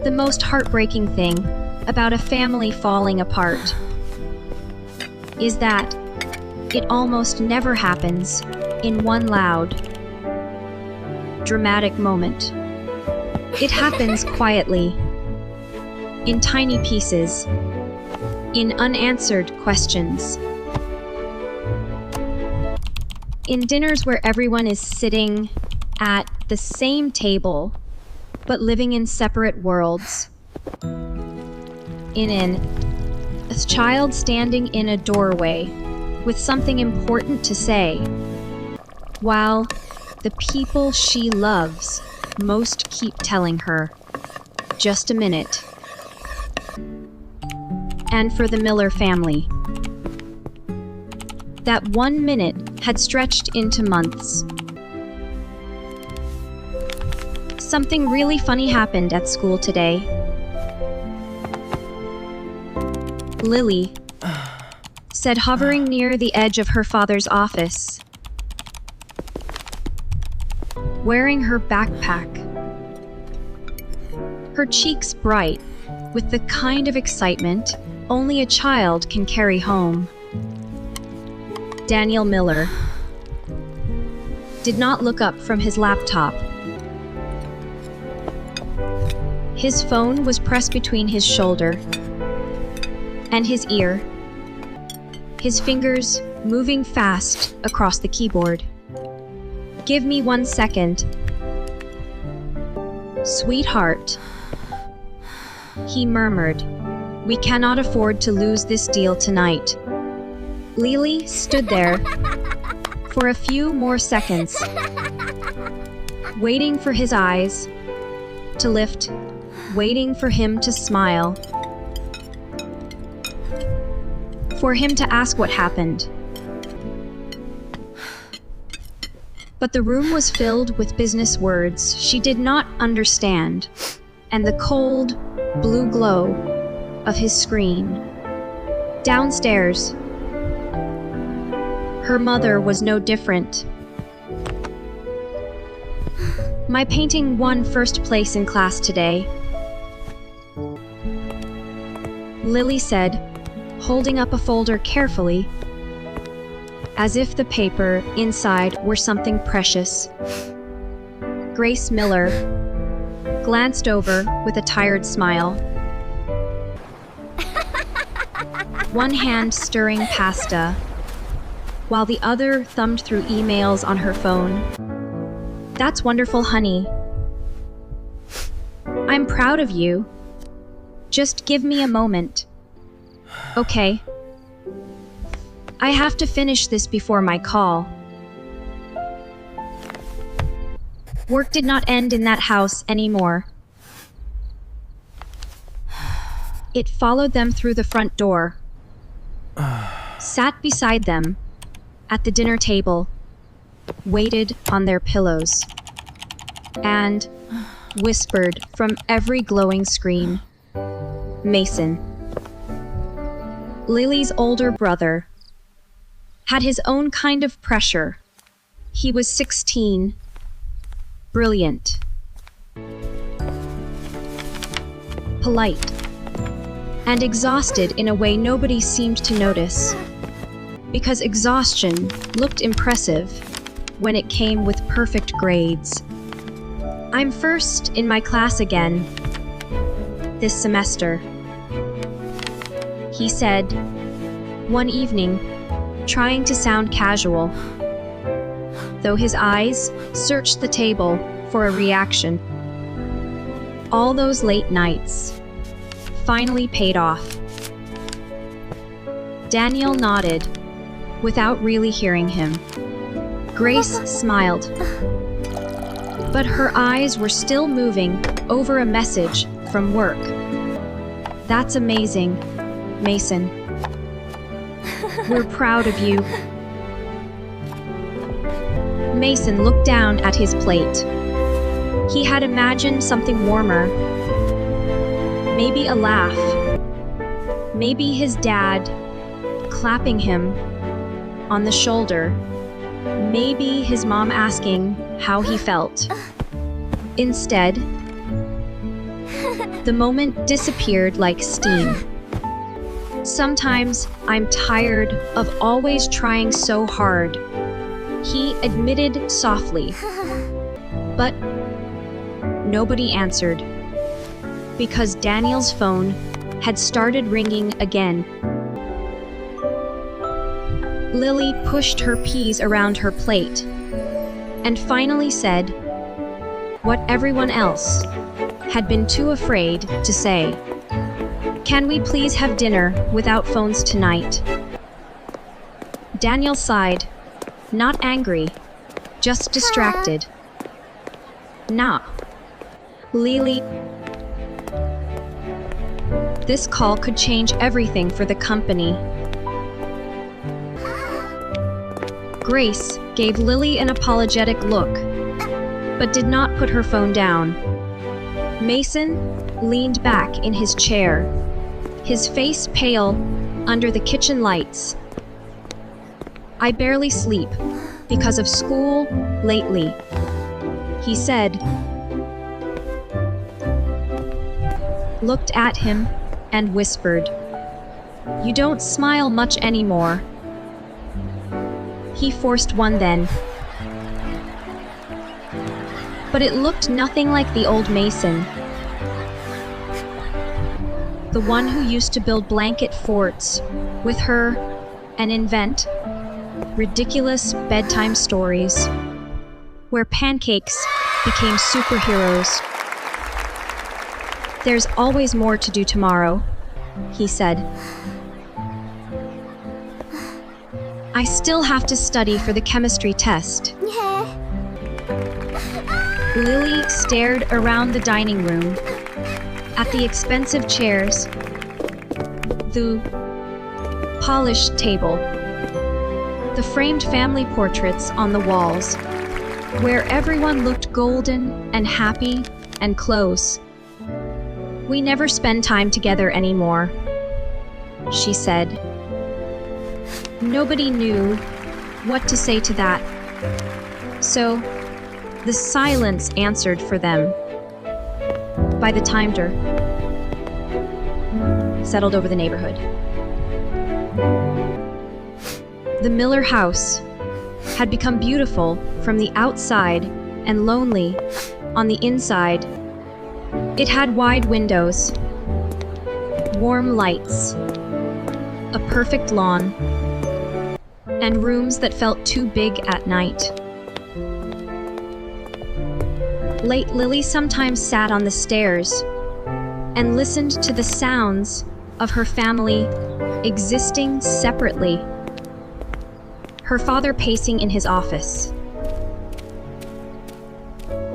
The most heartbreaking thing about a family falling apart is that it almost never happens in one loud, dramatic moment. It happens quietly, in tiny pieces, in unanswered questions. In dinners where everyone is sitting at the same table, but living in separate worlds. In a child standing in a doorway with something important to say, while the people she loves most keep telling her, just a minute. And for the Miller family, that 1 minute had stretched into months. Something really funny happened at school today. Lily said, hovering near the edge of her father's office, wearing her backpack, her cheeks bright with the kind of excitement only a child can carry home. Daniel Miller did not look up from his laptop. His phone was pressed between his shoulder and his ear, his fingers moving fast across the keyboard. "Give me 1 second. Sweetheart," he murmured, "we cannot afford to lose this deal tonight." Lily stood there for a few more seconds, waiting for his eyes to lift, waiting for him to smile, for him to ask what happened. But the room was filled with business words she did not understand, and the cold, blue glow of his screen. Downstairs, her mother was no different. "My painting won first place in class today," Lily said, holding up a folder carefully, as if the paper inside were something precious. Grace Miller glanced over with a tired smile, one hand stirring pasta, while the other thumbed through emails on her phone. "That's wonderful, honey. I'm proud of you. Just give me a moment." "Okay. I have to finish this before my call." Work did not end in that house anymore. It followed them through the front door, sat beside them at the dinner table, waited on their pillows, and whispered from every glowing screen, "Mason." Lily's older brother had his own kind of pressure. He was 16, brilliant, polite, and exhausted in a way nobody seemed to notice, because exhaustion looked impressive when it came with perfect grades. "I'm first in my class again this semester," he said one evening, trying to sound casual, though his eyes searched the table for a reaction. All those late nights finally paid off. Daniel nodded without really hearing him. Grace smiled, but her eyes were still moving over a message from work. "That's amazing, Mason. We're proud of you." Mason looked down at his plate. He had imagined something warmer. Maybe a laugh. Maybe his dad clapping him on the shoulder. Maybe his mom asking how he felt. Instead, The moment disappeared like steam. Sometimes I'm tired of always trying so hard, he admitted softly. But nobody answered, because Daniel's phone had started ringing again. Lily pushed her peas around her plate and finally said what everyone else had been too afraid to say. "Can we please have dinner without phones tonight?" Daniel sighed, not angry, just distracted. "Nah, Lily." This call could change everything for the company. Grace gave Lily an apologetic look, but did not put her phone down. Mason leaned back in his chair, his face pale under the kitchen lights. "I barely sleep because of school lately," he said. Looked at him and whispered, "You don't smile much anymore." He forced one then. But it looked nothing like the old Mason. The one who used to build blanket forts with her and invent ridiculous bedtime stories where pancakes became superheroes. "There's always more to do tomorrow," he said. "I still have to study for the chemistry test." Lily stared around the dining room, at the expensive chairs, the polished table, the framed family portraits on the walls, where everyone looked golden and happy and close. "We never spend time together anymore," she said. Nobody knew what to say to that, so the silence answered for them. By the time settled over the neighborhood. The Miller house had become beautiful from the outside and lonely on the inside. It had wide windows, warm lights, a perfect lawn, and rooms that felt too big at night. Late Lily sometimes sat on the stairs and listened to the sounds of her family existing separately. Her father pacing in his office,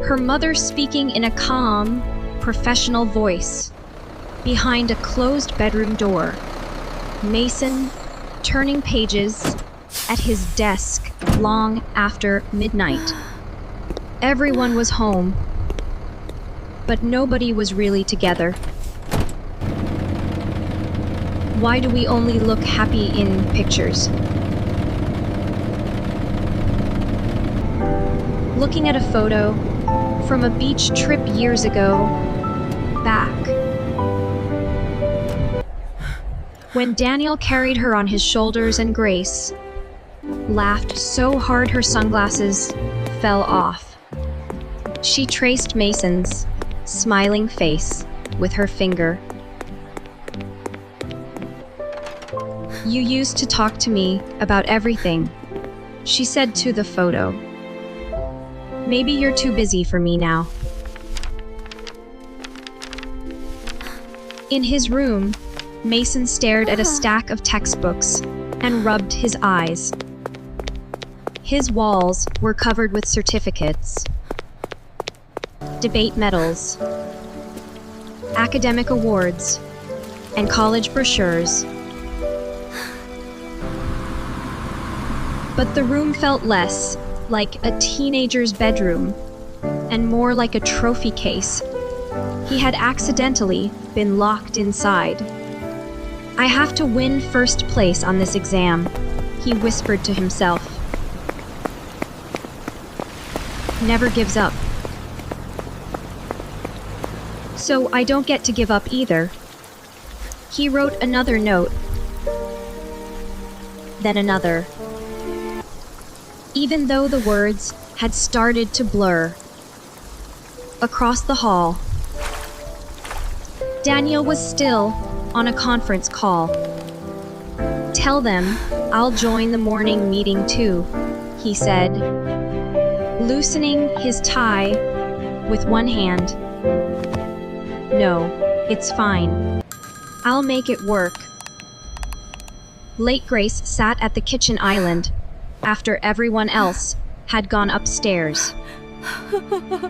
her mother speaking in a calm, professional voice behind a closed bedroom door, Mason turning pages at his desk long after midnight. Everyone was home, but nobody was really together. Why do we only look happy in pictures? Looking at a photo from a beach trip years ago, back, when Daniel carried her on his shoulders and Grace laughed so hard her sunglasses fell off. She traced Mason's smiling face with her finger. "You used to talk to me about everything," she said to the photo. "Maybe you're too busy for me now." In his room, Mason stared at a stack of textbooks and rubbed his eyes. His walls were covered with certificates, debate medals, academic awards, and college brochures. But the room felt less like a teenager's bedroom and more like a trophy case. He had accidentally been locked inside. "I have to win first place on this exam," he whispered to himself. Never gives up. so I don't get to give up either. He wrote another note, then another. Even though the words had started to blur. Across the hall, Daniel was still on a conference call. "Tell them I'll join the morning meeting too," he said, loosening his tie with one hand. "No, it's fine. I'll make it work." Late Grace sat at the kitchen island after everyone else had gone upstairs,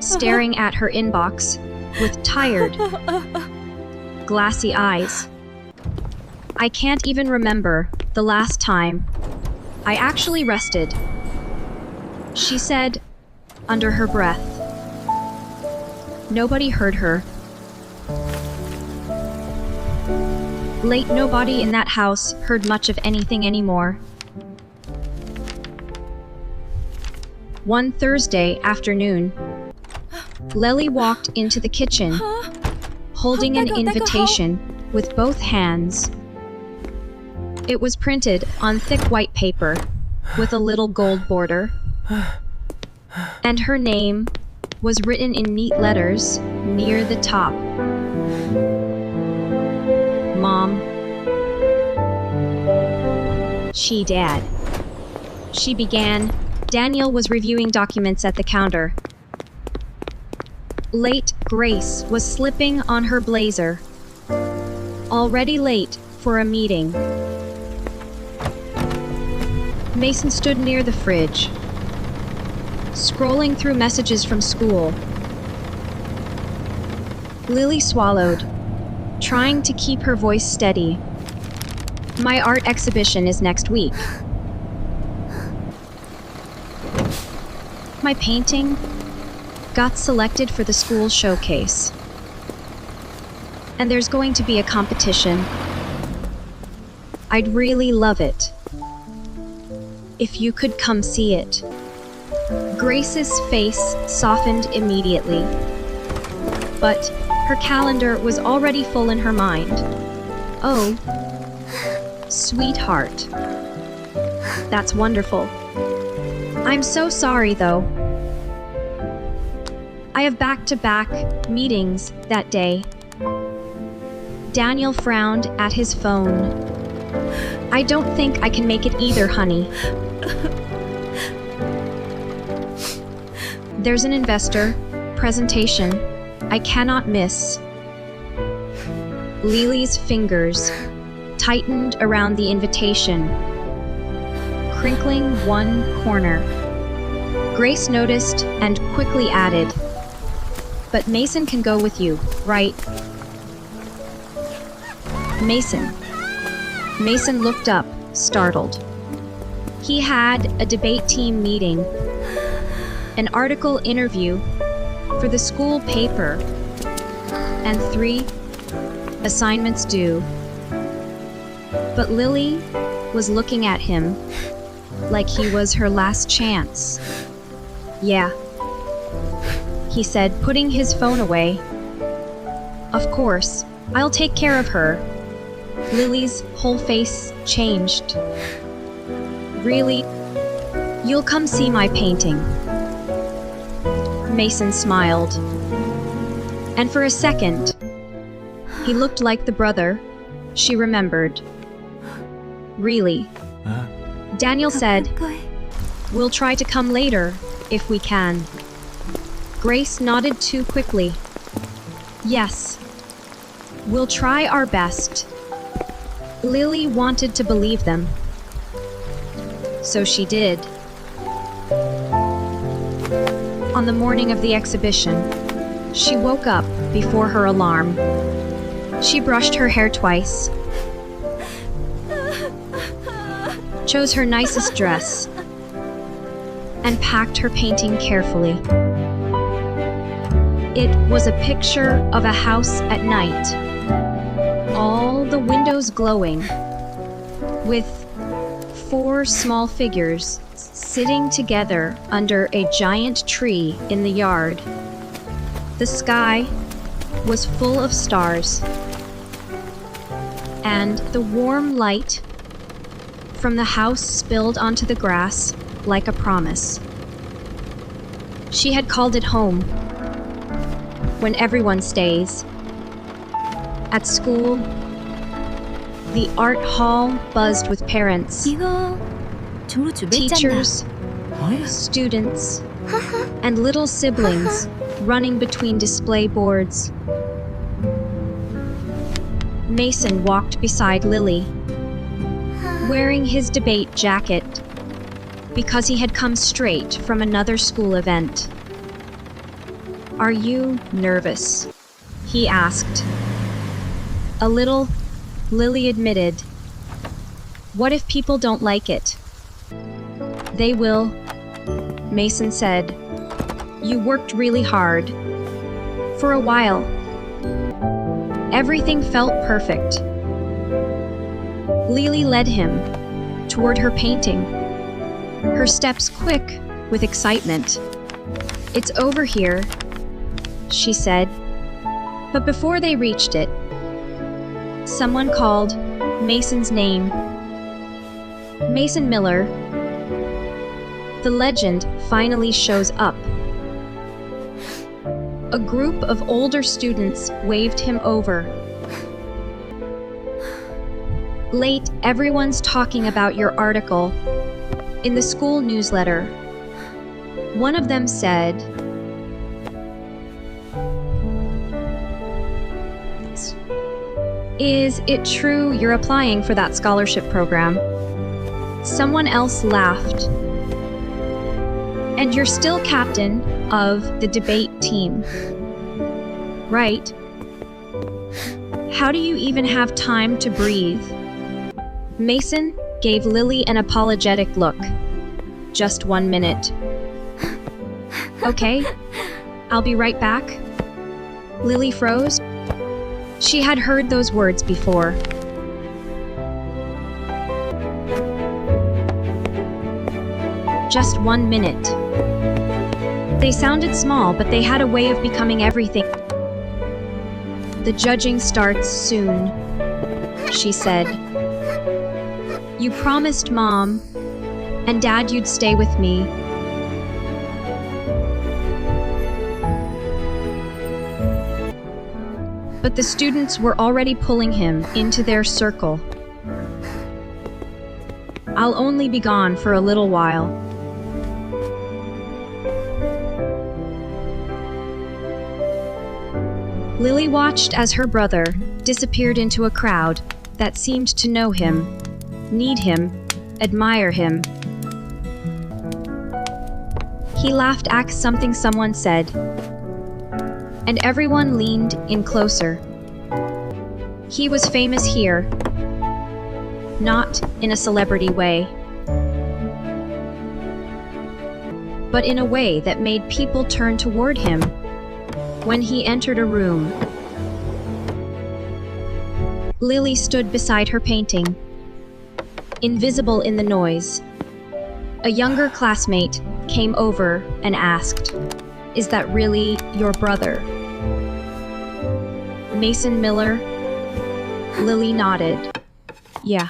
staring at her inbox with tired, glassy eyes. "I can't even remember the last time I actually rested," she said under her breath. Nobody heard her. Late, nobody in that house heard much of anything anymore. One Thursday afternoon, Lily walked into the kitchen, holding an invitation with both hands. It was printed on thick white paper with a little gold border, and her name was written in neat letters near the top. "Mom." "Dad." She began. Daniel was reviewing documents at the counter. Late Grace was slipping on her blazer, already late for a meeting. Mason stood near the fridge, scrolling through messages from school. Lily swallowed, trying to keep her voice steady. "My art exhibition is next week. My painting got selected for the school showcase. And there's going to be a competition. I'd really love it if you could come see it." Grace's face softened immediately, but her calendar was already full in her mind. "Oh, sweetheart. That's wonderful. I'm so sorry, though. I have back-to-back meetings that day." Daniel frowned at his phone. "I don't think I can make it either, honey. There's an investor presentation I cannot miss." Lily's fingers tightened around the invitation, crinkling one corner. Grace noticed and quickly added, "But Mason can go with you, right?" Mason. Mason looked up, startled. He had a debate team meeting, an article interview for the school paper, and 3 assignments due. But Lily was looking at him like he was her last chance. "Yeah," he said, putting his phone away. "Of course, I'll take care of her." Lily's whole face changed. "Really? You'll come see my painting?" Mason smiled. And for a second, he looked like the brother she remembered. "Really?" Daniel said, "We'll try to come later, if we can." Grace nodded too quickly. "Yes. We'll try our best." Lily wanted to believe them. So she did. On the morning of the exhibition, she woke up before her alarm. She brushed her hair twice, chose her nicest dress, and packed her painting carefully. It was a picture of a house at night, all the windows glowing, with 4 small figures sitting together under a giant tree in the yard. The sky was full of stars, and the warm light from the house spilled onto the grass like a promise. She had called it home, when everyone stays. At school, the art hall buzzed with parents, 이거 종로 주변 teachers, students, and little siblings running between display boards. Mason walked beside Lily, wearing his debate jacket because he had come straight from another school event. "Are you nervous?" he asked. "A little," Lily admitted. "What if people don't like it?" "They will," Mason said. "You worked really hard. For a while. Everything felt perfect." Lily led him toward her painting, her steps quick with excitement. "It's over here," she said. But before they reached it, someone called Mason's name. Mason Miller. The legend finally shows up. A group of older students waved him over. "Late, everyone's talking about your article in the school newsletter." One of them said, "Is it true you're applying for that scholarship program?" Someone else laughed. "And you're still captain of the debate team, right? How do you even have time to breathe?" Mason gave Lily an apologetic look. "Just 1 minute." "Okay, I'll be right back." Lily froze. She had heard those words before. Just 1 minute. They sounded small, but they had a way of becoming everything. "The judging starts soon," she said. "You promised Mom and Dad you'd stay with me." But the students were already pulling him into their circle. "I'll only be gone for a little while." Lily watched as her brother disappeared into a crowd that seemed to know him, need him, admire him. He laughed at something someone said, and everyone leaned in closer. He was famous here, not in a celebrity way, but in a way that made people turn toward him when he entered a room. Lily stood beside her painting, invisible in the noise. A younger classmate came over and asked, "Is that really your brother?" Mason Miller. Lily nodded. "Yeah,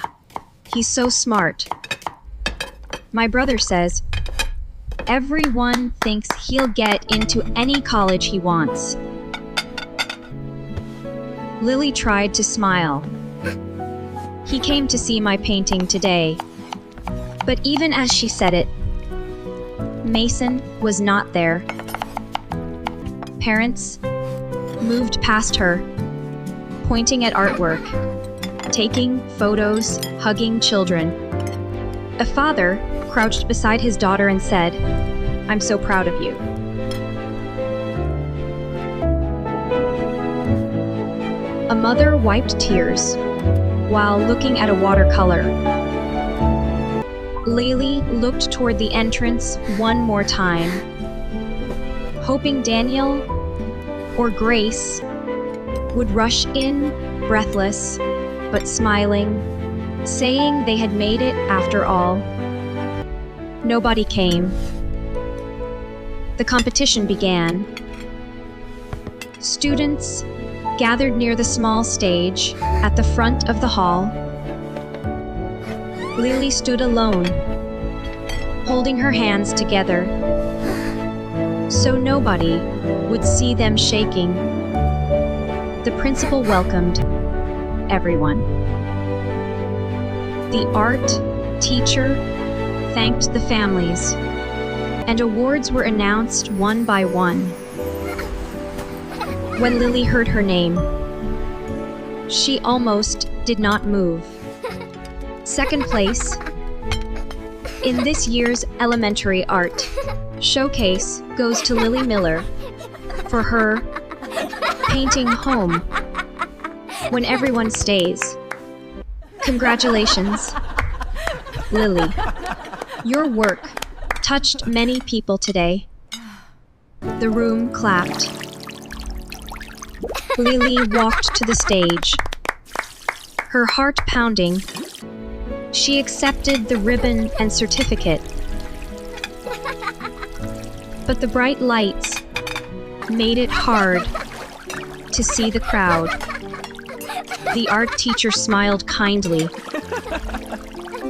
he's so smart. My brother says everyone thinks he'll get into any college he wants." Lily tried to smile. "He came to see my painting today." But even as she said it, Mason was not there. Parents moved past her, pointing at artwork, taking photos, hugging children. A father crouched beside his daughter and said, "I'm so proud of you." A mother wiped tears while looking at a watercolor. Lily looked toward the entrance one more time, hoping Daniel or Grace would rush in, breathless, but smiling, saying they had made it after all. Nobody came. The competition began. Students gathered near the small stage at the front of the hall. Lily stood alone, holding her hands together, so nobody would see them shaking. The principal welcomed everyone. The art teacher thanked the families, and awards were announced one by one. When Lily heard her name, she almost did not move. Second place in this year's elementary art showcase goes to Lily Miller for her painting Home When Everyone Stays. Congratulations, Lily. Your work touched many people today. The room clapped. Lily walked to the stage, her heart pounding. She accepted the ribbon and certificate. But the bright lights made it hard to see the crowd. The art teacher smiled kindly.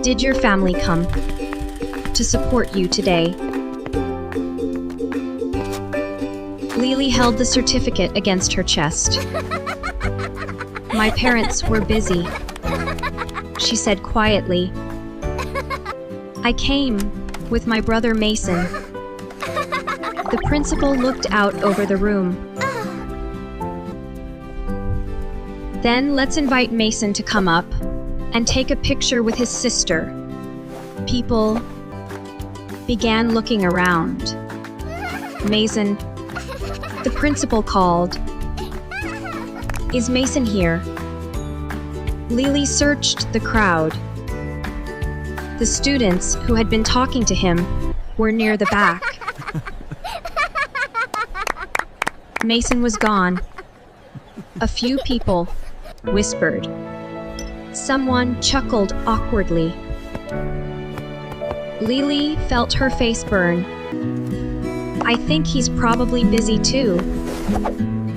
Did your family come to support you today? Lily held the certificate against her chest. My parents were busy, she said quietly. I came with my brother Mason. The principal looked out over the room. Then let's invite Mason to come up and take a picture with his sister. People began looking around. Mason, the principal called. Is Mason here? Lily searched the crowd. The students who had been talking to him were near the back. Mason was gone. A few people whispered. Someone chuckled awkwardly. Lily felt her face burn. I think he's probably busy too,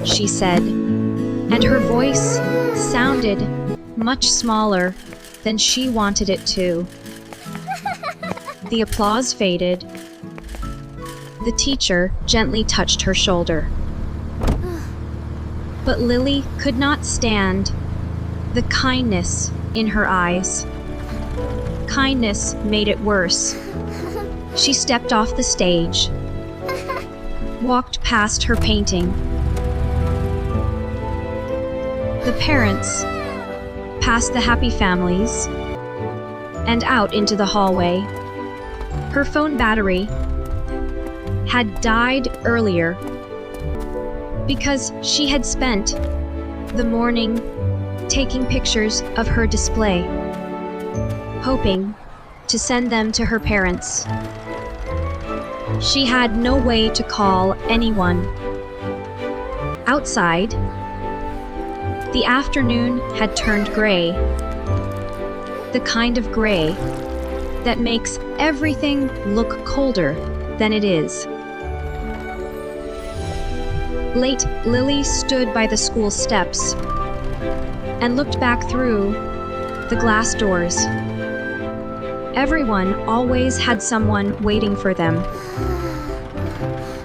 she said, and her voice sounded much smaller than she wanted it to. The applause faded. The teacher gently touched her shoulder. But Lily could not stand the kindness in her eyes. Kindness made it worse. She stepped off the stage, walked past her painting. The parents passed the happy families and out into the hallway. Her phone battery had died earlier because she had spent the morning taking pictures of her display, hoping to send them to her parents. She had no way to call anyone. Outside, the afternoon had turned gray, the kind of gray that makes everything look colder than it is. Late, Lily stood by the school steps and looked back through the glass doors. Everyone always had someone waiting for them.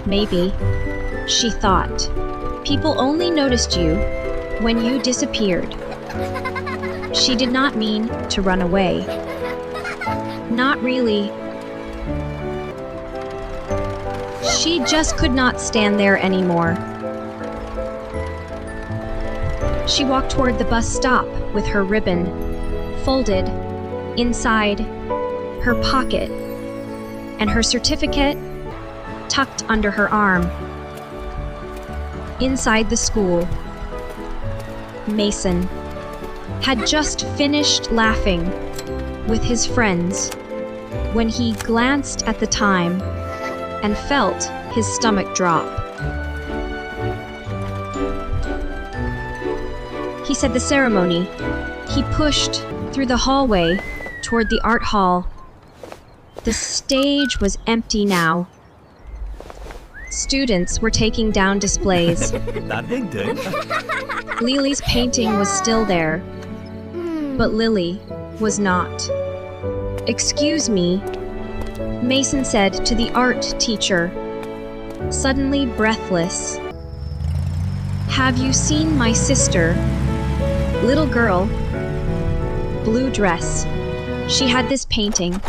Maybe, she thought, people only noticed you when you disappeared. She did not mean to run away. Not really. She just could not stand there anymore. She walked toward the bus stop with her ribbon folded inside her pocket and her certificate tucked under her arm. Inside the school, Mason had just finished laughing with his friends when he glanced at the time and felt his stomach drop. He said the ceremony. He pushed through the hallway toward the art hall. The stage was empty now. Students were taking down displays. Nothing to. Lily's painting was still there, but Lily was not. "Excuse me," Mason said to the art teacher, suddenly breathless. "Have you seen my sister?" Little girl, blue dress. She had this painting.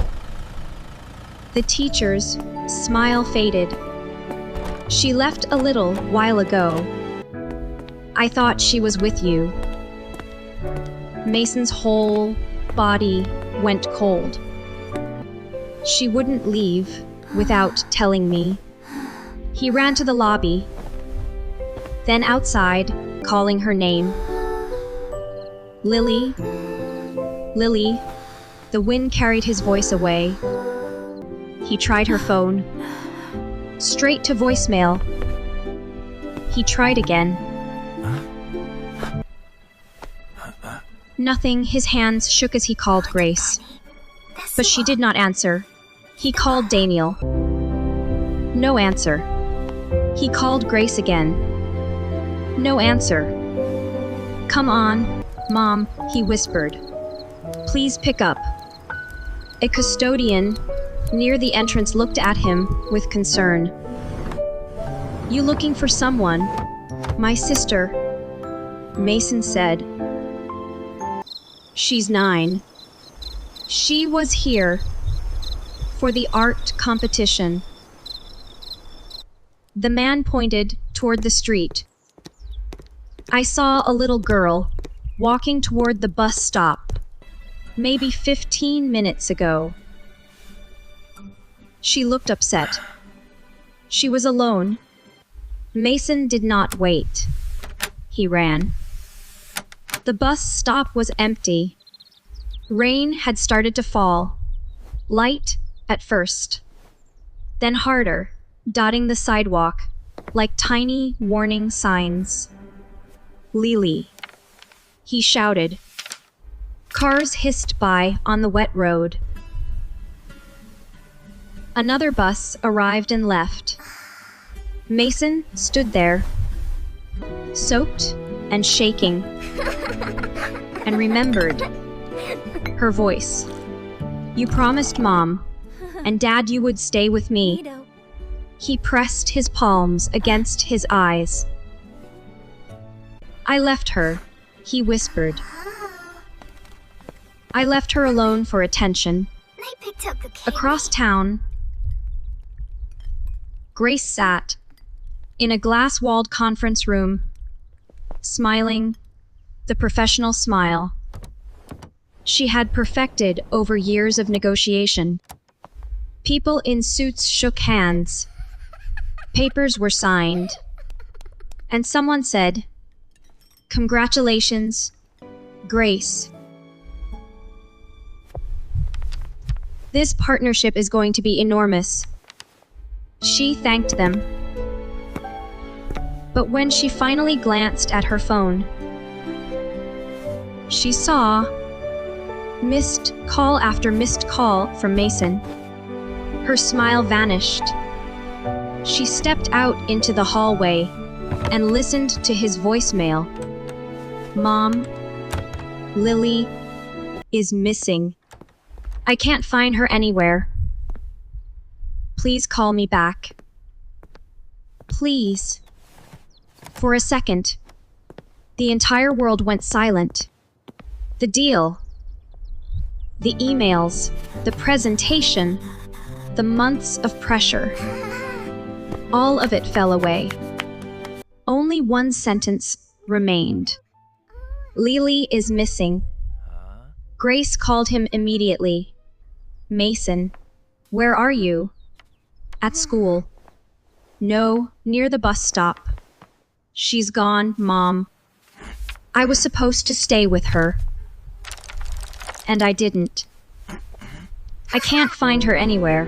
The teacher's smile faded. "She left a little while ago. I thought she was with you." Mason's whole body went cold. "She wouldn't leave without telling me." He ran to the lobby, then outside, calling her name. "Lily, Lily." The wind carried his voice away. He tried her phone. Straight to voicemail. He tried again. Nothing. His hands shook as he called Grace. But she did not answer. He called Daniel. No answer. He called Grace again. No answer. "Come on, Mom," he whispered. "Please pick up." A custodian near the entrance looked at him with concern. "You looking for someone?" "My sister," Mason said. "She's 9. She was here for the art competition." The man pointed toward the street. "I saw a little girl walking toward the bus stop, maybe 15 minutes ago. She looked upset. She was alone." Mason did not wait. He ran. The bus stop was empty. Rain had started to fall, light at first, then harder, dotting the sidewalk like tiny warning signs. "Lily," he shouted. Cars hissed by on the wet road. Another bus arrived and left. Mason stood there, soaked and shaking, and remembered her voice. "You promised Mom and Dad you would stay with me." He pressed his palms against his eyes. "I left her," he whispered. "I left her alone for attention." Across town, Grace sat in a glass-walled conference room, smiling the professional smile she had perfected over years of negotiation. People in suits shook hands. Papers were signed. And someone said, "Congratulations, Grace. This partnership is going to be enormous." She thanked them. But when she finally glanced at her phone, she saw missed call after missed call from Mason. Her smile vanished. She stepped out into the hallway and listened to his voicemail. "Mom, Lily is missing. I can't find her anywhere. Please call me back. Please." For a second, the entire world went silent. The deal, the emails, the presentation, the months of pressure, all of it fell away. Only one sentence remained. "Lily is missing." Grace called him immediately. "Mason, where are you?" "At school." "No, near the bus stop." "She's gone, Mom. I was supposed to stay with her. And I didn't. I can't find her anywhere."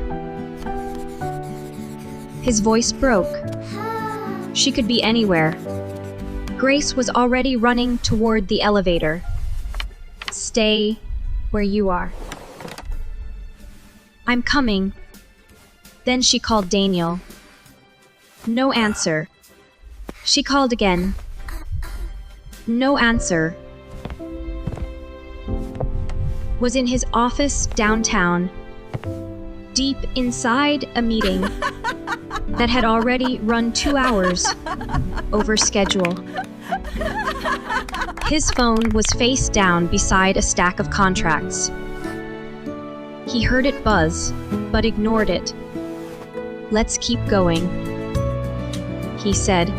His voice broke. She could be anywhere. Grace was already running toward the elevator. "Stay where you are." "I'm coming." Then she called Daniel. No answer. She called again. No answer. Was in his office downtown, deep inside a meeting that had already run 2 hours over schedule. His phone was face down beside a stack of contracts. He heard it buzz, but ignored it. "Let's keep going," he said.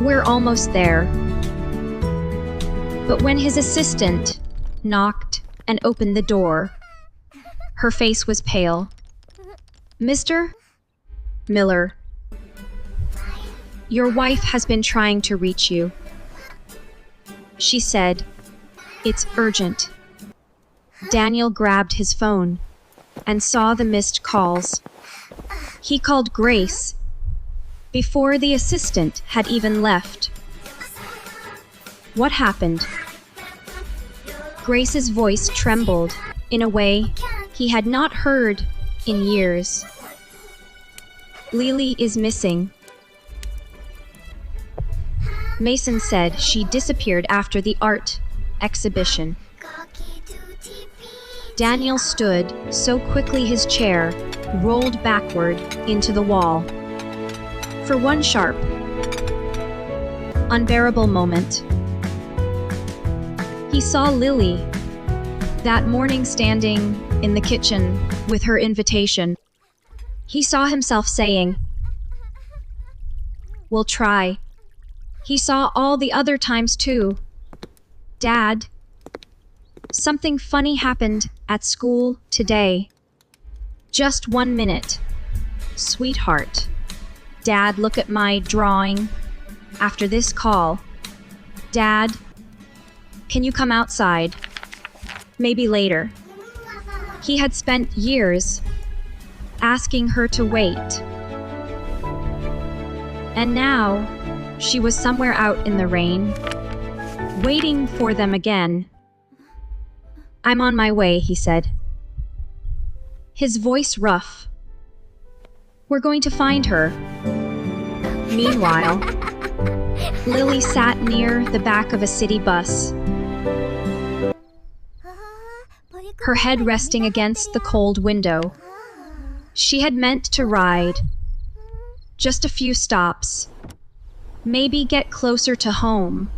"We're almost there." But when his assistant knocked and opened the door, her face was pale. "Mr. Miller, your wife has been trying to reach you," she said. "It's urgent." Daniel grabbed his phone and saw the missed calls. He called Grace before the assistant had even left. "What happened?" Grace's voice trembled in a way he had not heard in years. "Lily is missing." Mason said she disappeared after the art exhibition. Daniel stood so quickly his chair rolled backward into the wall. For one sharp, unbearable moment, he saw Lily that morning standing in the kitchen with her invitation. He saw himself saying, "We'll try." He saw all the other times too. "Dad, something funny happened at school today. Just 1 minute. Sweetheart. Dad, look at my drawing. After this call. Dad, can you come outside? Maybe later." He had spent years asking her to wait. And now, she was somewhere out in the rain, waiting for them again. "I'm on my way," he said, his voice rough. "We're going to find her." Meanwhile, Lily sat near the back of a city bus, her head resting against the cold window. She had meant to ride just a few stops, maybe get closer to home.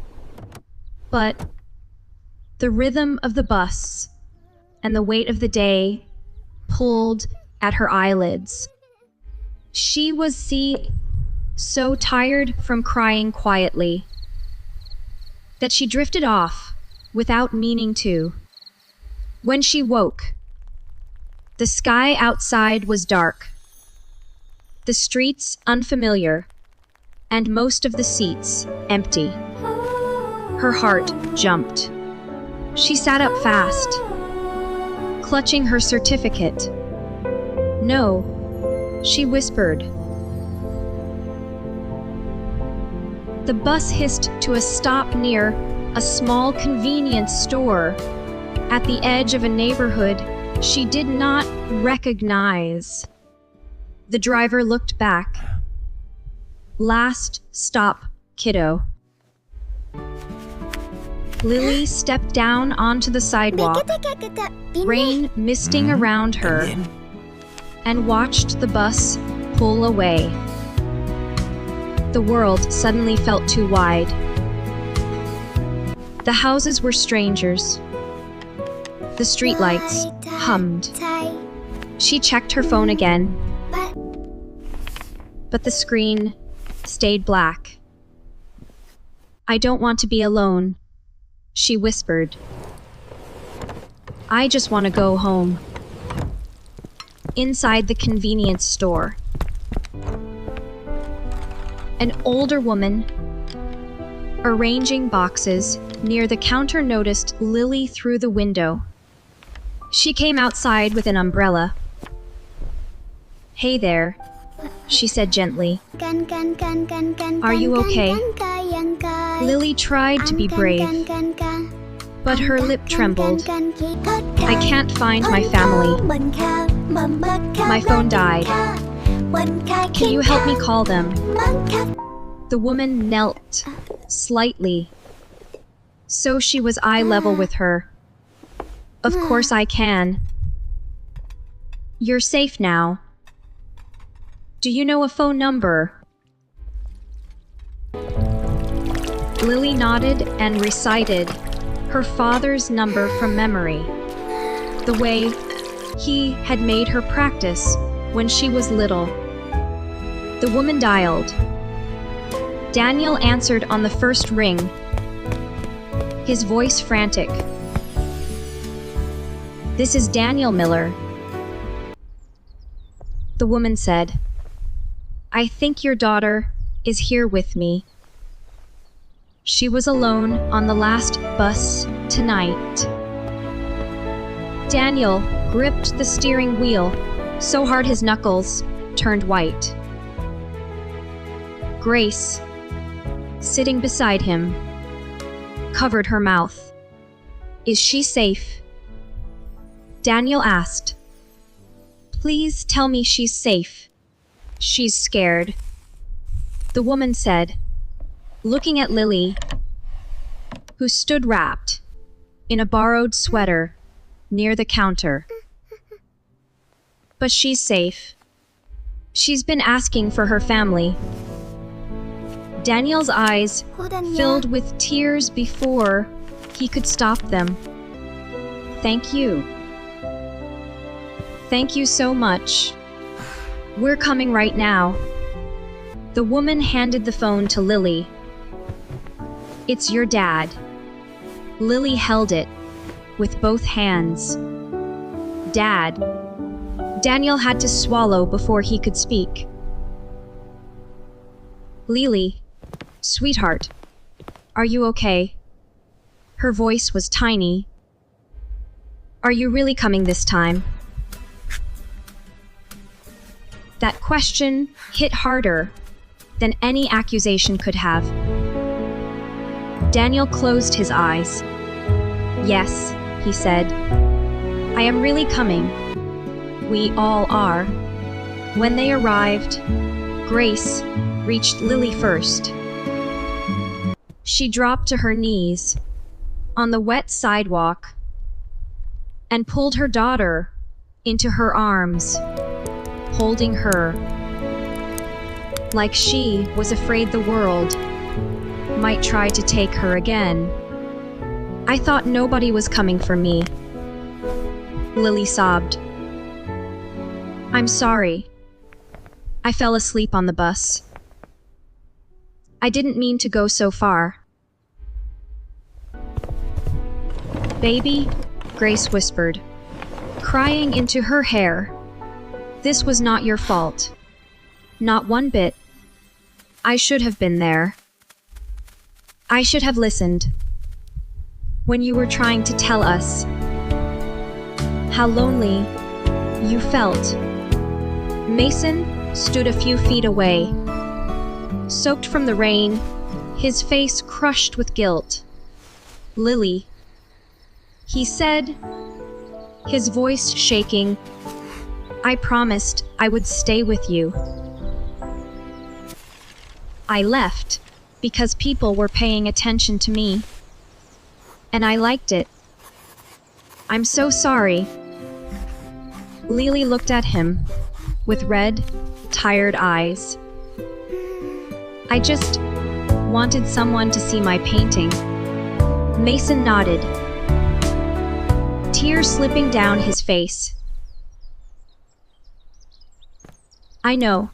But the rhythm of the bus and the weight of the day pulled at her eyelids. She was so tired from crying quietly that she drifted off without meaning to. When she woke, the sky outside was dark, the streets unfamiliar, and most of the seats empty. Her heart jumped. She sat up fast, clutching her certificate. "No," she whispered. The bus hissed to a stop near a small convenience store at the edge of a neighborhood she did not recognize. The driver looked back. "Last stop, kiddo." Lily stepped down onto the sidewalk, rain misting around her, and watched the bus pull away. The world suddenly felt too wide. The houses were strangers. The streetlights hummed. She checked her phone again, but the screen stayed black. "I don't want to be alone," she whispered. "I just want to go home." Inside the convenience store, an older woman arranging boxes near the counter noticed Lily through the window. She came outside with an umbrella. "Hey there," she said gently. "Are you okay?" Lily tried to be brave, but her lip trembled. "I can't find my family. My phone died. Can you help me call them? The woman knelt slightly, so she was eye level with her. Of course I can. You're safe now. Do you know a phone number? Lily nodded and recited her father's number from memory, the way he had made her practice when she was little. The woman dialed. Daniel answered on the first ring, his voice frantic. This is Daniel Miller. The woman said, I think your daughter is here with me. She was alone on the last bus tonight. Daniel gripped the steering wheel so hard his knuckles turned white. Grace, sitting beside him, covered her mouth. Is she safe? Daniel asked. Please tell me she's safe. She's scared. The woman said, looking at Lily, who stood wrapped in a borrowed sweater near the counter. But she's safe. She's been asking for her family. Daniel's eyes filled with tears before he could stop them. Thank you. Thank you so much. We're coming right now. The woman handed the phone to Lily. It's your dad. Lily held it with both hands. Dad. Daniel had to swallow before he could speak. Lily, sweetheart, are you okay? Her voice was tiny. Are you really coming this time? That question hit harder than any accusation could have. Daniel closed his eyes. Yes, he said. I am really coming. We all are. When they arrived, Grace reached Lily first. She dropped to her knees on the wet sidewalk and pulled her daughter into her arms, holding her, like she was afraid the world might try to take her again. I thought nobody was coming for me. Lily sobbed. I'm sorry. I fell asleep on the bus. I didn't mean to go so far. Baby, Grace whispered, crying into her hair. This was not your fault. Not one bit. I should have been there. I should have listened. When you were trying to tell us how lonely you felt. Mason stood a few feet away, soaked from the rain, his face crushed with guilt. Lily, he said, his voice shaking, I promised I would stay with you. I left because people were paying attention to me, and I liked it. I'm so sorry. Lily looked at him with red, tired eyes. I just wanted someone to see my painting. Mason nodded, tears slipping down his face. I know.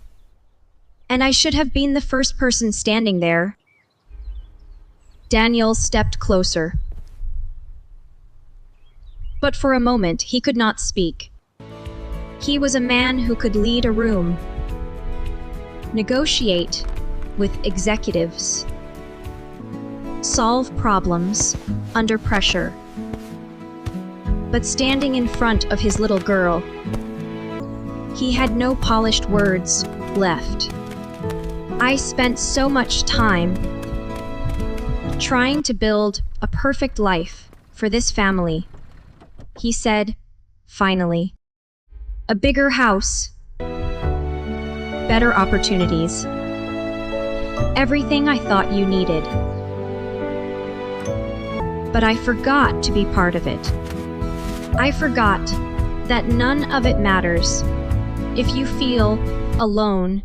And I should have been the first person standing there. Daniel stepped closer. But for a moment, he could not speak. He was a man who could lead a room, negotiate with executives, solve problems under pressure. But standing in front of his little girl, he had no polished words left. I spent so much time trying to build a perfect life for this family, he said, finally. A bigger house, better opportunities. Everything I thought you needed. But I forgot to be part of it. I forgot that none of it matters if you feel alone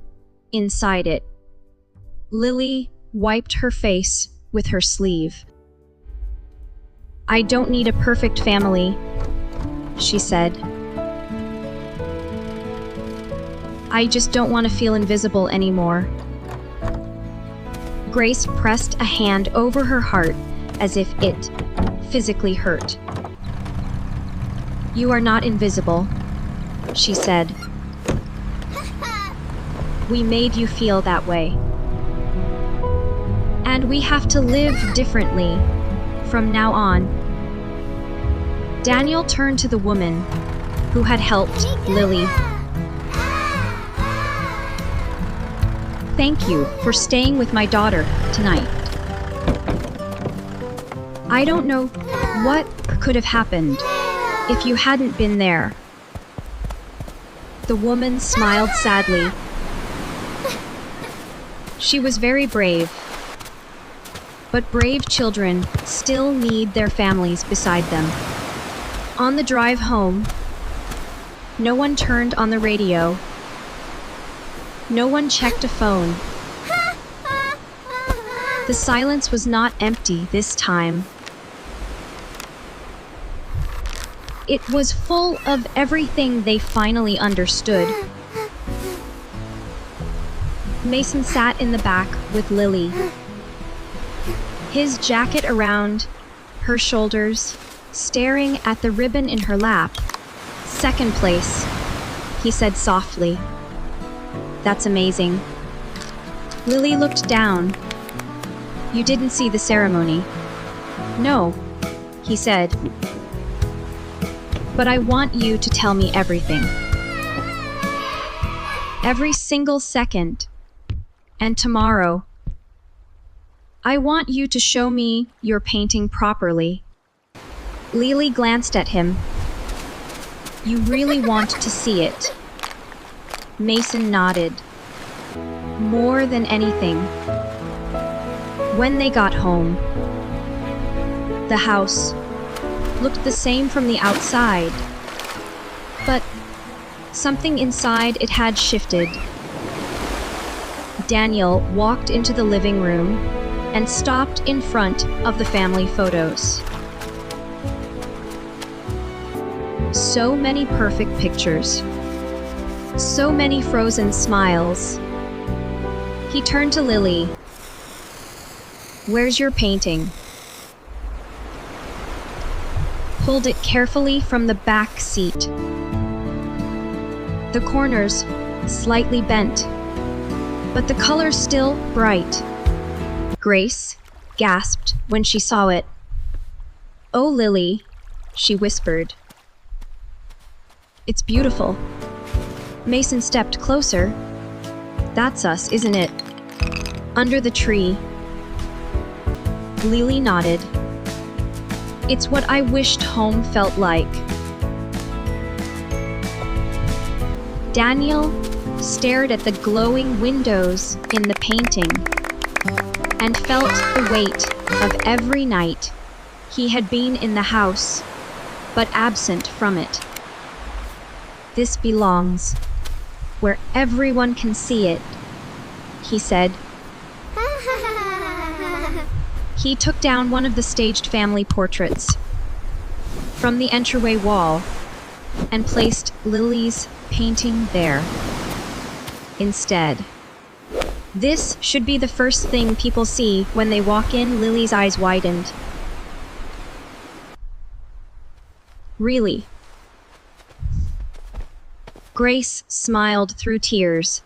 inside it. Lily wiped her face with her sleeve. I don't need a perfect family, she said. I just don't want to feel invisible anymore. Grace pressed a hand over her heart as if it physically hurt. You are not invisible, she said. We made you feel that way. And we have to live differently from now on. Daniel turned to the woman who had helped Lily. Thank you for staying with my daughter tonight. I don't know what could have happened if you hadn't been there. The woman smiled sadly. She was very brave. But brave children still need their families beside them. On the drive home, no one turned on the radio. No one checked a phone. The silence was not empty this time. It was full of everything they finally understood. Mason sat in the back with Lily. His jacket around her shoulders, staring at the ribbon in her lap. Second place, he said softly. That's amazing. Lily looked down. You didn't see the ceremony. No, he said. But I want you to tell me everything. Every single second. And tomorrow. I want you to show me your painting properly. Lily glanced at him. You really want to see it? Mason nodded. More than anything. When they got home, the house looked the same from the outside, but something inside it had shifted. Daniel walked into the living room and stopped in front of the family photos. So many perfect pictures. So many frozen smiles. He turned to Lily. Where's your painting? Pulled it carefully from the back seat. The corners slightly bent, but the color still bright. Grace gasped when she saw it. Oh, Lily, she whispered. It's beautiful. Mason stepped closer. That's us, isn't it? Under the tree. Lily nodded. It's what I wished home felt like. Daniel stared at the glowing windows in the painting and felt the weight of every night he had been in the house, but absent from it. This belongs where everyone can see it, he said. He took down one of the staged family portraits from the entryway wall and placed Lily's painting there instead. This should be the first thing people see when they walk in. Lily's eyes widened. Really? Grace smiled through tears.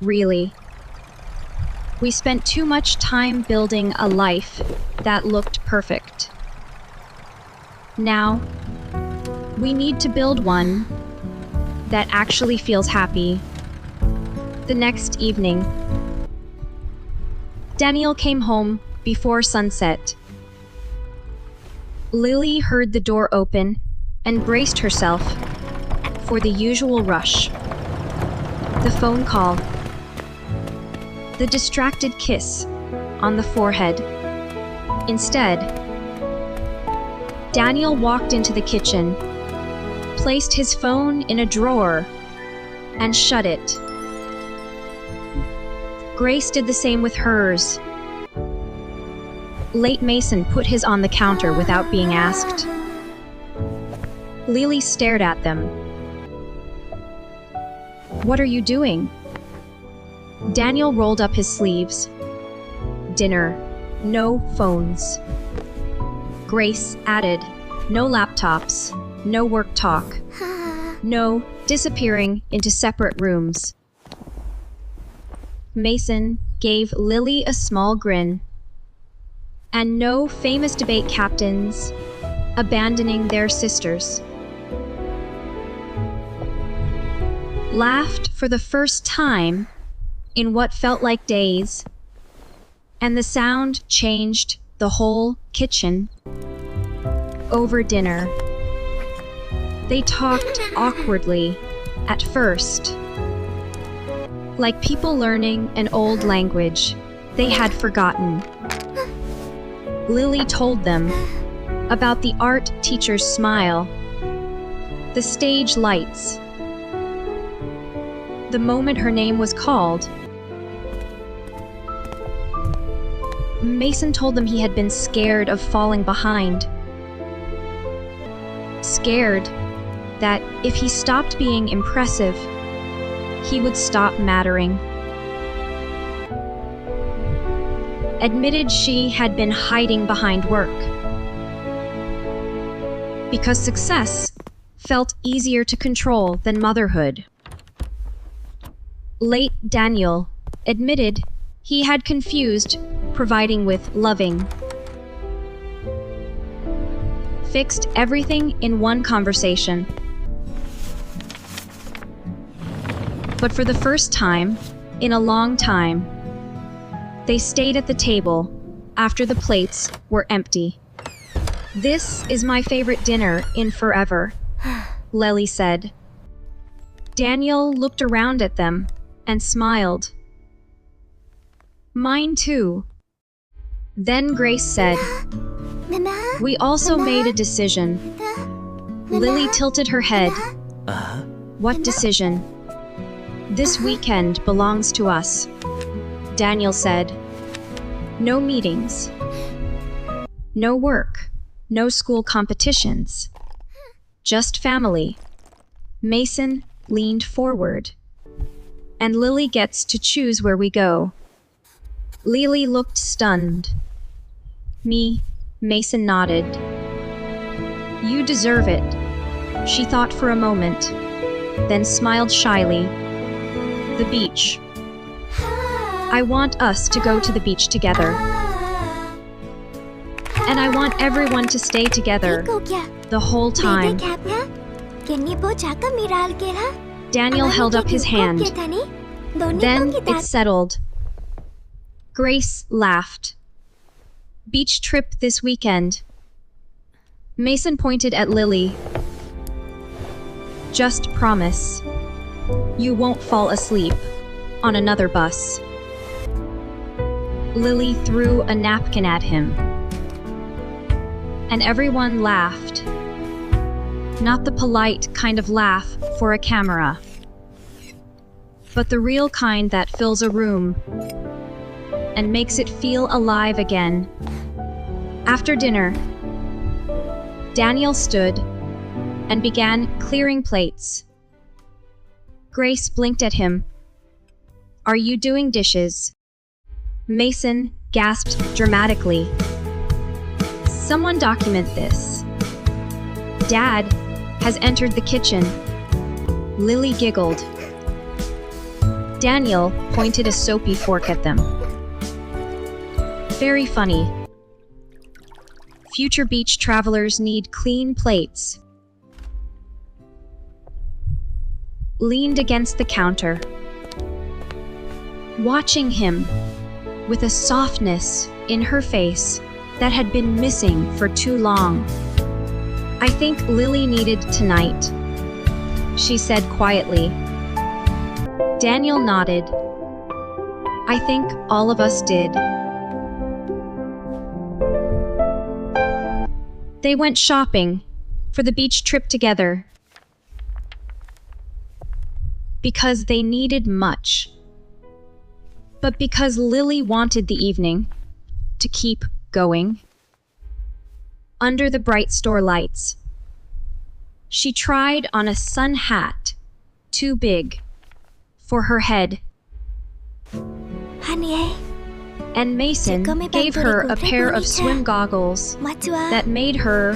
Really? We spent too much time building a life that looked perfect. Now, we need to build one that actually feels happy. The next evening, Daniel came home before sunset. Lily heard the door open and braced herself for the usual rush. The phone call. The distracted kiss on the forehead. Instead, Daniel walked into the kitchen, placed his phone in a drawer, and shut it. Grace did the same with hers. Late Mason put his on the counter without being asked. Lily stared at them. "What are you doing?" Daniel rolled up his sleeves. "Dinner. No phones." Grace added, "No laptops, no work talk, no disappearing into separate rooms." Mason gave Lily a small grin. "And no famous debate captains abandoning their sisters." Laughed for the first time in what felt like days, and the sound changed the whole kitchen. Over dinner, they talked awkwardly at first, like people learning an old language they had forgotten. Lily told them about the art teacher's smile, the stage lights, the moment her name was called. Mason told them he had been scared of falling behind. Scared that if he stopped being impressive, he would stop mattering. Admitted she had been hiding behind work because success felt easier to control than motherhood. Late Daniel admitted he had confused providing with loving. Fixed everything in one conversation. But for the first time in a long time, they stayed at the table after the plates were empty. "This is my favorite dinner in forever," Lily said. Daniel looked around at them and smiled. "Mine too." Then Grace said, "We also made a decision." Lily tilted her head. "What decision?" "This weekend belongs to us," Daniel said. "No meetings. No work. No school competitions. Just family." Mason leaned forward. "And Lily gets to choose where we go." Lily looked stunned. Mason nodded. "You deserve it." She thought for a moment, then smiled shyly. "The beach. I want us to go to the beach together. And I want everyone to stay together the whole time." Daniel held up his hand. Then it settled. Grace laughed. "Beach trip this weekend." Mason pointed at Lily. "Just promise you won't fall asleep on another bus." Lily threw a napkin at him, and everyone laughed. Not the polite kind of laugh for a camera, but the real kind that fills a room and makes it feel alive again. After dinner, Daniel stood and began clearing plates. Grace blinked at him. "Are you doing dishes?" Mason gasped dramatically. "Someone document this. Dad has entered the kitchen." Lily giggled. Daniel pointed a soapy fork at them. "Very funny. Future beach travelers need clean plates." Leaned against the counter, watching him with a softness in her face that had been missing for too long. "I think Lily needed tonight," she said quietly. Daniel nodded. I think all of us did. They went shopping for the beach trip together because they needed much, but because Lily wanted the evening to keep going. Under the bright store lights, she tried on a sun hat too big for her head, Honey, and Mason gave her a pair of swim goggles that made her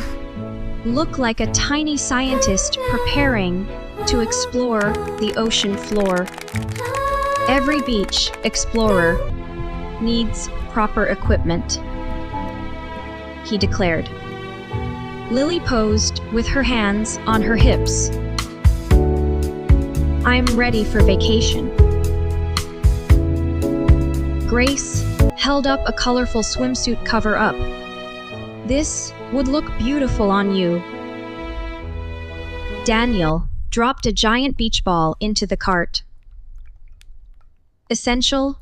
look like a tiny scientist preparing to explore the ocean floor. Every beach explorer needs proper equipment, he declared. Lily posed with her hands on her hips. I'm ready for vacation. Grace held up a colorful swimsuit cover-up. This would look beautiful on you. Daniel dropped a giant beach ball into the cart. Essential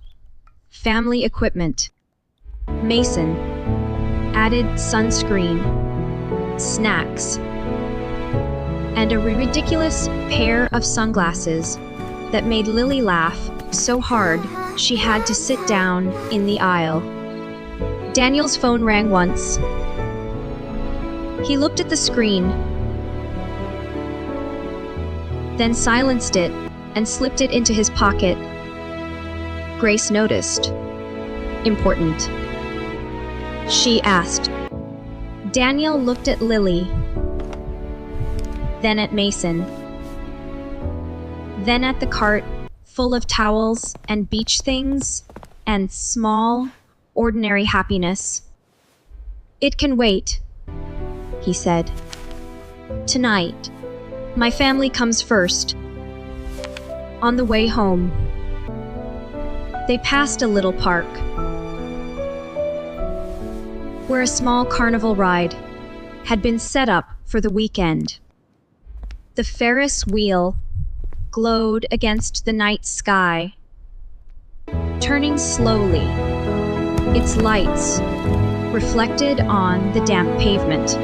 family equipment. Mason added sunscreen, snacks, and a ridiculous pair of sunglasses that made Lily laugh so hard she had to sit down in the aisle. Daniel's phone rang once. He looked at the screen, then silenced it and slipped it into his pocket. Grace noticed. Important, she asked. Daniel looked at Lily, then at Mason, then at the cart full of towels and beach things and small, ordinary happiness. It can wait, he said. Tonight, my family comes first. On the way home, they passed a little park where a small carnival ride had been set up for the weekend. The Ferris wheel glowed against the night sky, turning slowly, its lights reflected on the damp pavement.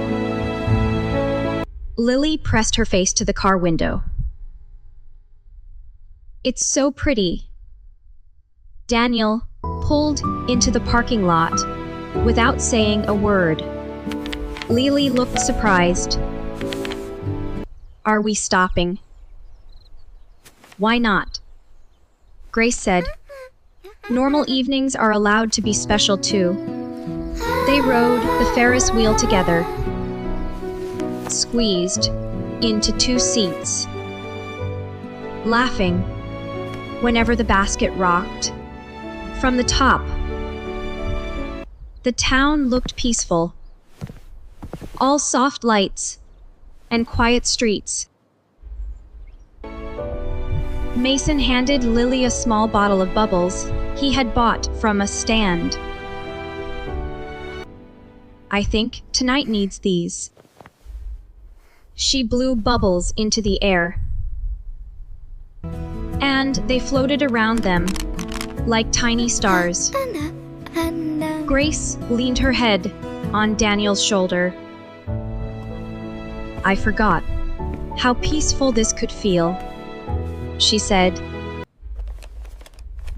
Lily pressed her face to the car window. It's so pretty. Daniel pulled into the parking lot without saying a word. Lily looked surprised. Are we stopping? Why not? Grace said. Normal evenings are allowed to be special too. They rode the Ferris wheel together, squeezed into 2 seats, laughing whenever the basket rocked. From the top, the town looked peaceful, all soft lights and quiet streets. Mason handed Lily a small bottle of bubbles he had bought from a stand. I think tonight needs these. She blew bubbles into the air, and they floated around them like tiny stars. Grace leaned her head on Daniel's shoulder. I forgot how peaceful this could feel, she said.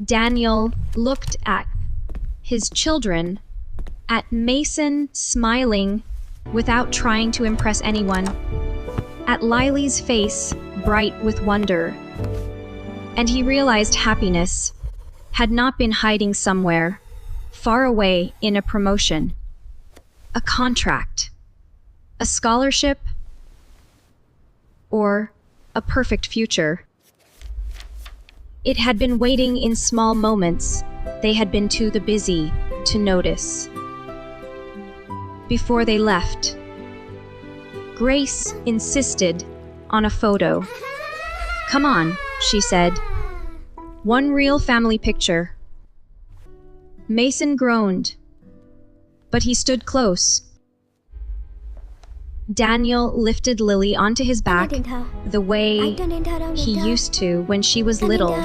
Daniel looked at his children, at Mason smiling without trying to impress anyone, at Lily's face bright with wonder, and he realized happiness had not been hiding somewhere far away in a promotion, a contract, a scholarship, or a perfect future. It had been waiting in small moments they had been too busy to notice. Before they left, Grace insisted on a photo. Come on, she said. One real family picture. Mason groaned, but he stood close. Daniel lifted Lily onto his back the way he used to when she was little,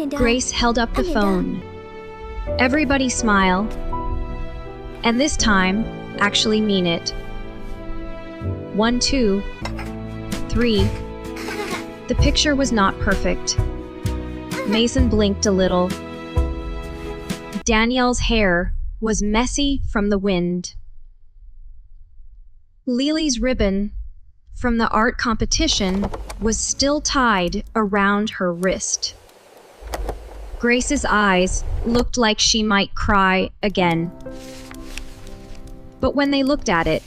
Grace held up the phone. Everybody smile. And this time, actually mean it. 1, 2, 3. The picture was not perfect. Mason blinked a little. Danielle's hair was messy from the wind. Lily's ribbon from the art competition was still tied around her wrist. Grace's eyes looked like she might cry again. But when they looked at it,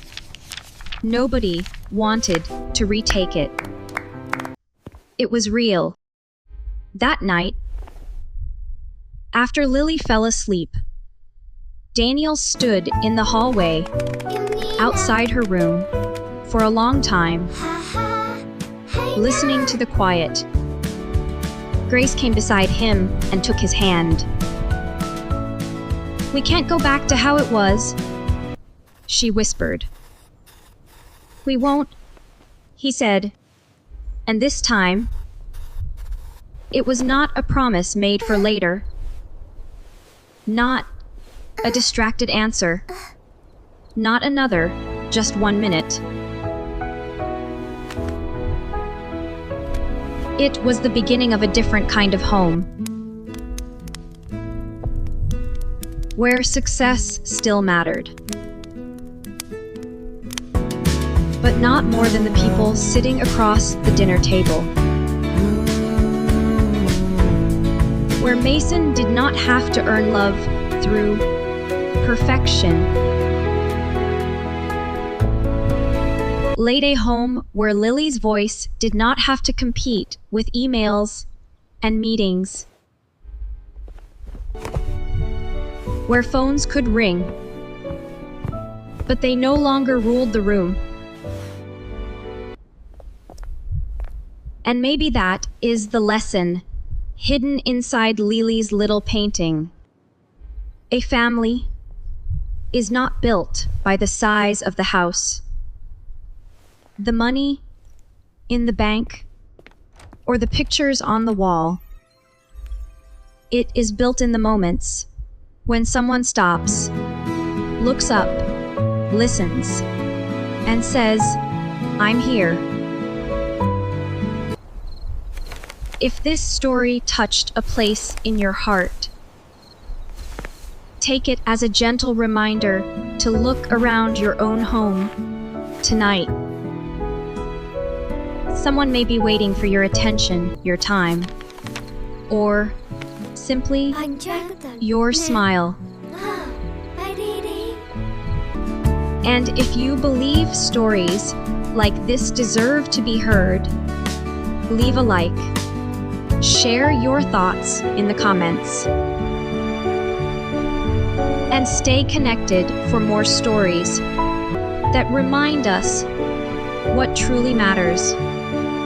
nobody wanted to retake it. It was real. That night, after Lily fell asleep, Danielle stood in the hallway outside her room for a long time, listening to the quiet. Grace came beside him and took his hand. "We can't go back to how it was," she whispered. "We won't," he said. And this time, it was not a promise made for later, not a distracted answer, not another, just 1 minute. It was the beginning of a different kind of home, where success still mattered, but not more than the people sitting across the dinner table, where Mason did not have to earn love through perfection. Laid a home where Lily's voice did not have to compete with emails and meetings, where phones could ring, but they no longer ruled the room. And maybe that is the lesson hidden inside Lily's little painting. A family is not built by the size of the house, the money in the bank, or the pictures on the wall. It is built in the moments when someone stops, looks up, listens, and says, "I'm here." If this story touched a place in your heart, take it as a gentle reminder to look around your own home tonight. Someone may be waiting for your attention, your time, or simply your smile. And if you believe stories like this deserve to be heard, leave a like. Share your thoughts in the comments. And stay connected for more stories that remind us what truly matters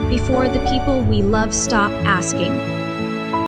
before the people we love stop asking.